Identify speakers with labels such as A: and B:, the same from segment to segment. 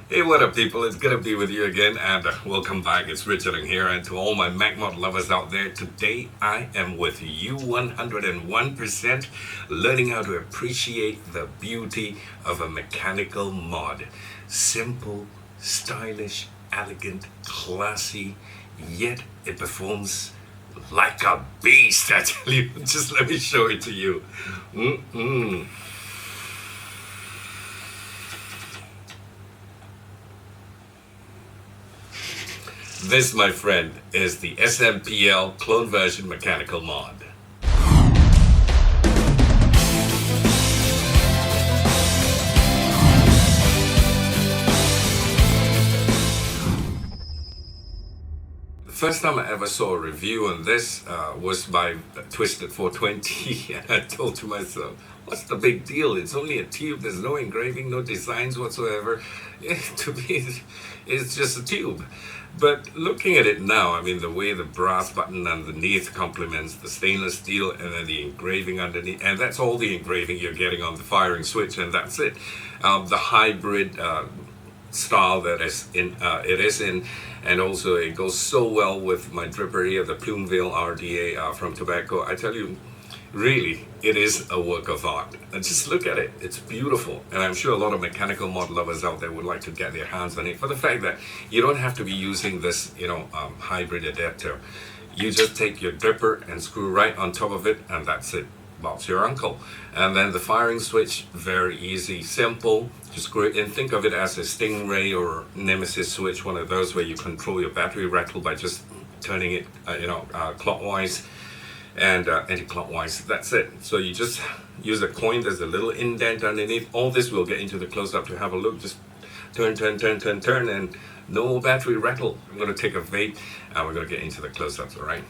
A: Hey, what up, people? It's good to be with you again, and welcome back. It's Richard here, and to all my MacMod lovers out there, today I am with you 101%, learning how to appreciate the beauty of a mechanical mod. Simple, stylish, elegant, classy, yet it performs like a beast. I tell you, just let me show it to you. Mm-mm. This, my friend, is the SMPL clone version mechanical mod. The first time I ever saw a review on this was by Twisted 420, and I told to myself, what's the big deal? It's only a tube, there's no engraving, no designs whatsoever. To me, it's just a tube. But looking at it now, I mean, the way the brass button underneath complements the stainless steel and then the engraving underneath, and that's all the engraving you're getting on the firing switch, and that's it. The hybrid style that it is in, and also it goes so well with my dripper here, the Plumeville RDA from Tobacco. I tell you, really, it is a work of art. And just look at it. It's beautiful. And I'm sure a lot of mechanical mod lovers out there would like to get their hands on it for the fact that you don't have to be using this, hybrid adapter. You just take your dripper and screw right on top of it, and that's it. Bob's your uncle. And then the firing switch, very easy, simple. Just screw it in. Think of it as a Stingray or Nemesis switch, one of those where you control your battery rattle by just turning it, clockwise and anti-clockwise. That's it. So you just use a coin. There's a little indent underneath. All this we'll get into the close-up to have a look. Just turn, and no battery rattle. I'm going to take a vape, and we're going to get into the close-ups, all right?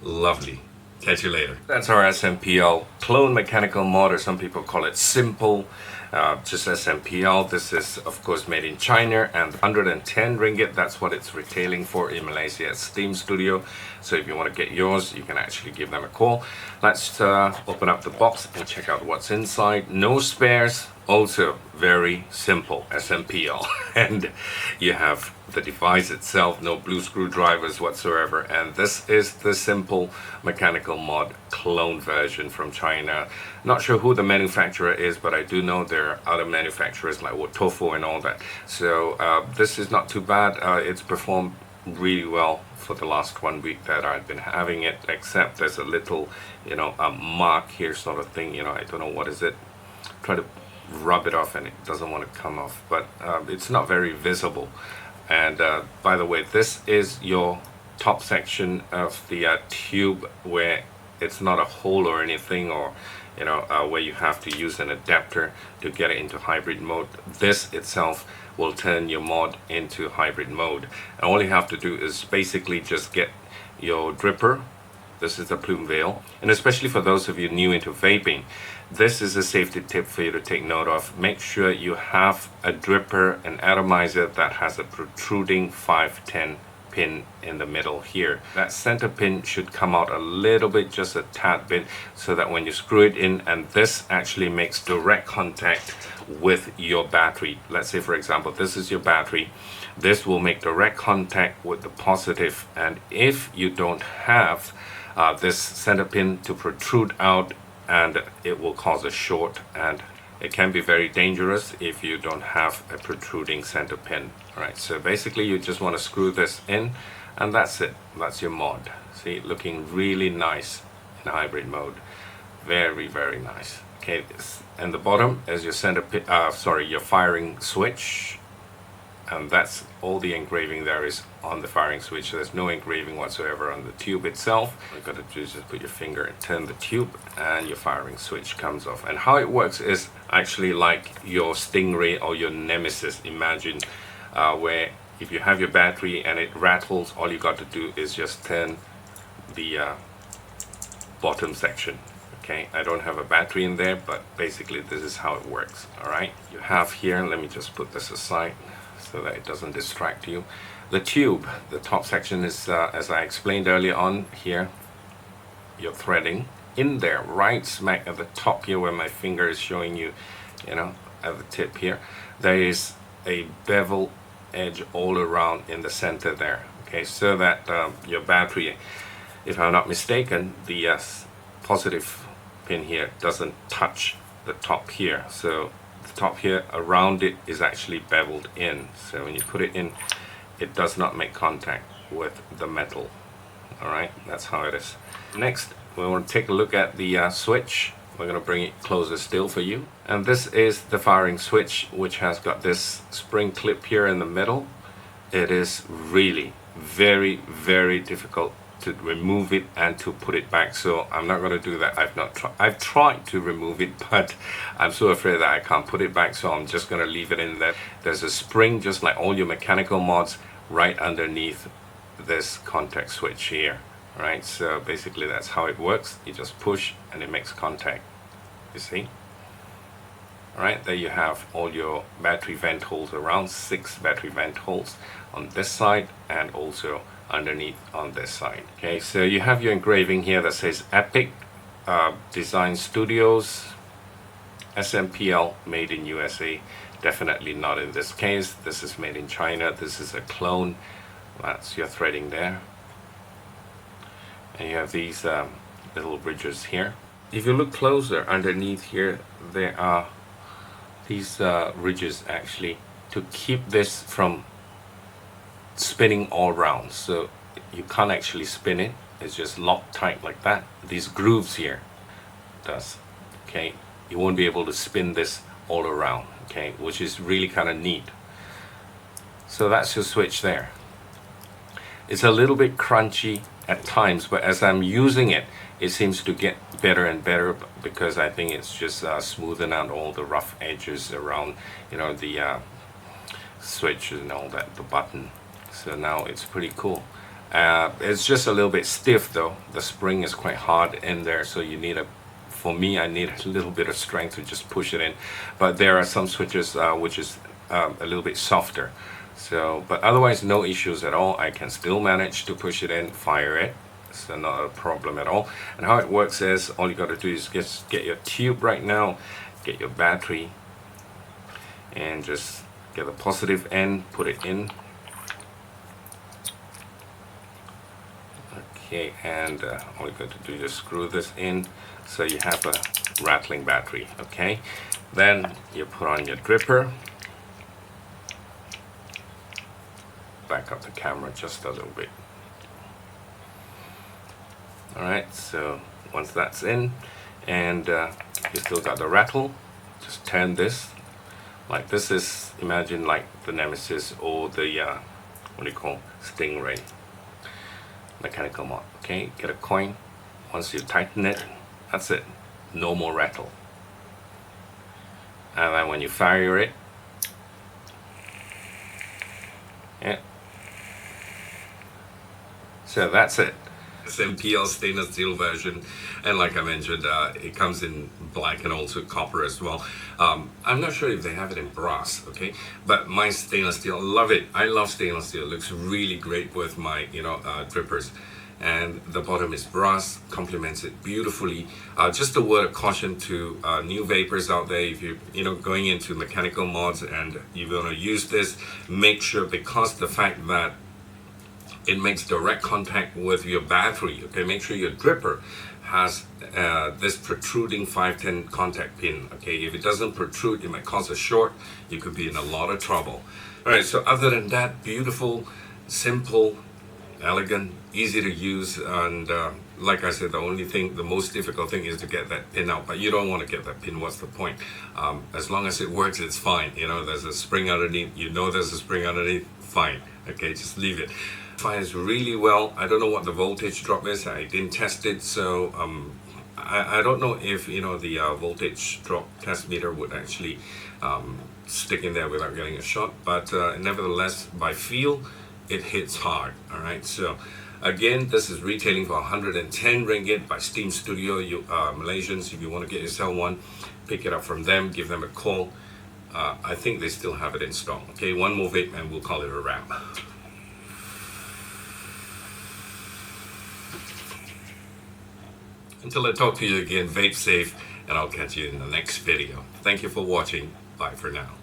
A: Lovely. Catch you later. That's our SMPL clone mechanical mod, or some people call it SIMPL. Just SMPL. This is, of course, made in China, and 110 ringgit. That's what it's retailing for in Malaysia at Steam Studio. So if you want to get yours, you can actually give them a call. Let's open up the box and check out what's inside. No spares. Also very simple SMPL, and you have the device itself, no blue screwdrivers whatsoever, and this is the simple mechanical mod clone version from China. Not sure who the manufacturer is, but I do know there are other manufacturers like Wotofu and all that. So this is not too bad. It's performed really well for the last 1 week that I've been having it, except there's a little, a mark here sort of thing. I don't know what is it. Try to rub it off and it doesn't want to come off, but it's not very visible. And by the way, this is your top section of the tube, where it's not a hole or anything, or where you have to use an adapter to get it into hybrid mode. This itself will turn your mod into hybrid mode, and all you have to do is basically just get your dripper. This is the Plumeville, and especially for those of you new into vaping, this is a safety tip for you to take note of. Make sure you have a dripper, an atomizer that has a protruding 510 pin in the middle here. That center pin should come out a little bit, just a tad bit, so that when you screw it in, and this actually makes direct contact with your battery. Let's say, for example, this is your battery. This will make direct contact with the positive, and if you don't have this center pin to protrude out, and it will cause a short, and it can be very dangerous if you don't have a protruding center pin. All right, so basically you just want to screw this in, and that's it. That's your mod. See, looking really nice in hybrid mode. Very, very nice. Okay, and the bottom is your center pin, your firing switch, and that's all the engraving there is on the firing switch. There's no engraving whatsoever on the tube itself. All you got to do is just put your finger and turn the tube, and your firing switch comes off. And how it works is actually like your Stingray or your Nemesis. Imagine where if you have your battery and it rattles, all you got to do is just turn the bottom section. Okay, I don't have a battery in there, but basically this is how it works. All right, you have here, let me just put this aside so that it doesn't distract you. The tube, the top section is, as I explained earlier on here, your threading in there, right smack at the top here where my finger is showing you, you know, at the tip here. There is a bevel edge all around in the center there. Okay, so that your battery, if I'm not mistaken, the positive pin here doesn't touch the top here. So the top here around it is actually beveled in. So when you put it in, it does not make contact with the metal. Alright, that's how it is. Next, we want to take a look at the switch. We're going to bring it closer still for you. And this is the firing switch, which has got this spring clip here in the middle. It is really very, very difficult to remove it and to put it back, so I'm not going to do that. I've tried to remove it, but I'm so afraid that I can't put it back, so I'm just going to leave it in there. There's a spring, just like all your mechanical mods, right underneath this contact switch here. Right, so basically that's how it works. You just push and it makes contact, you see. Alright, there you have all your battery vent holes around, 6 battery vent holes on this side and also underneath on this side. Okay, so you have your engraving here that says Epic Design Studios, SMPL, made in USA. Definitely not in this case. This is made in China. This is a clone. That's your threading there. And you have these little ridges here. If you look closer underneath here, there are these ridges actually to keep this from spinning all around. So you can't actually spin it. It's just locked tight like that. These grooves here does. Okay, you won't be able to spin this all around. Okay, which is really kind of neat. So that's your switch there. It's a little bit crunchy at times, but as I'm using it, it seems to get better and better because I think it's just smoothing out all the rough edges around, you know, the switch and all that, the button. So now it's pretty cool. It's just a little bit stiff though. The spring is quite hard in there, so you need for me, I need a little bit of strength to just push it in. But there are some switches which is a little bit softer. So, but otherwise no issues at all. I can still manage to push it in, fire it. So not a problem at all. And how it works is, all you got to do is just get your tube right now, get your battery, and just get the positive end, put it in. Okay, and all you got to do is just screw this in, so you have a rattling battery. Okay, then you put on your dripper. Back up the camera just a little bit. Alright, so once that's in and you still got the rattle, just turn this. Like this is, imagine like the Nemesis or the what do you call, Stingray mechanical mod. Okay, get a coin. Once you tighten it, that's it, no more rattle. And then when you fire it, yeah, so that's it. SMPL stainless steel version, and like I mentioned, it comes in black and also copper as well. I'm not sure if they have it in brass, okay, but my stainless steel, love it. I love stainless steel. It looks really great with my, you know, drippers. And the bottom is brass, complements it beautifully. Just a word of caution to new vapors out there: if you know, going into mechanical mods and you're going to use this, make sure, because the fact that it makes direct contact with your battery, okay, make sure your dripper has this protruding 510 contact pin. Okay, if it doesn't protrude, it might cause a short. You could be in a lot of trouble. All right, so other than that, beautiful, simple, elegant, easy to use, and like I said, the most difficult thing is to get that pin out, but you don't want to get that pin. What's the point? As long as it works, it's fine. You know, there's a spring underneath, you know there's a spring underneath, fine. Okay, just leave it. Fires really well. I don't know what the voltage drop is. I didn't test it, so I don't know if, you know, the voltage drop test meter would actually stick in there without getting a shot, but nevertheless, by feel, it hits hard. All right, so again, this is retailing for 110 ringgit by Steam Studio. You Malaysians, if you want to get yourself one, pick it up from them, give them a call. I think they still have it in stock. Okay, one more vape and we'll call it a wrap. Until I talk to you again, vape safe, and I'll catch you in the next video. Thank you for watching. Bye for now.